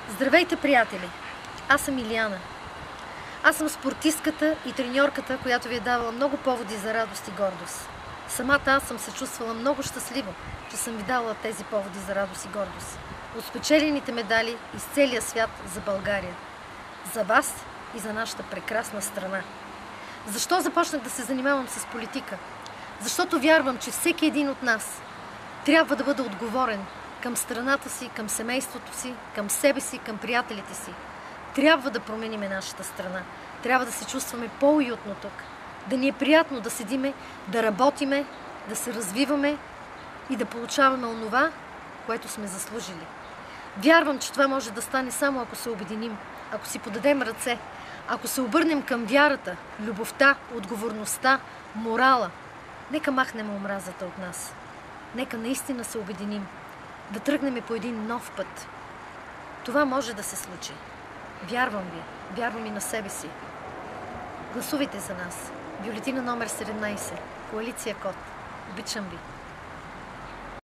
Здравейте, приятели! Аз съм Илияна. Аз съм спортистката и треньорката, която ви е давала много поводи за радост и гордост. Самата аз съм се чувствала много щастлива, че съм ви дала тези поводи за радост и гордост. От спечелените медали из целия свят за България. За вас и за нашата прекрасна страна. Защо започнах да се занимавам с политика? Защото вярвам, че всеки един от нас трябва да бъде отговорен към страната си, към семейството си, към себе си, към приятелите си. Трябва да промениме нашата страна. Трябва да се чувстваме по-уютно тук. Да ни е приятно да седиме, да работиме, да се развиваме и да получаваме онова, което сме заслужили. Вярвам, че това може да стане само ако се обединим, ако си подадем ръце, ако се обърнем към вярата, любовта, отговорността, морала. Нека махнем омразата от нас. Нека наистина се обединим, да тръгнем по един нов път. Това може да се случи. Вярвам ви, вярвам и на себе си. Гласувайте за нас. Бюлетина номер 17. Коалиция КОТ. Обичам ви.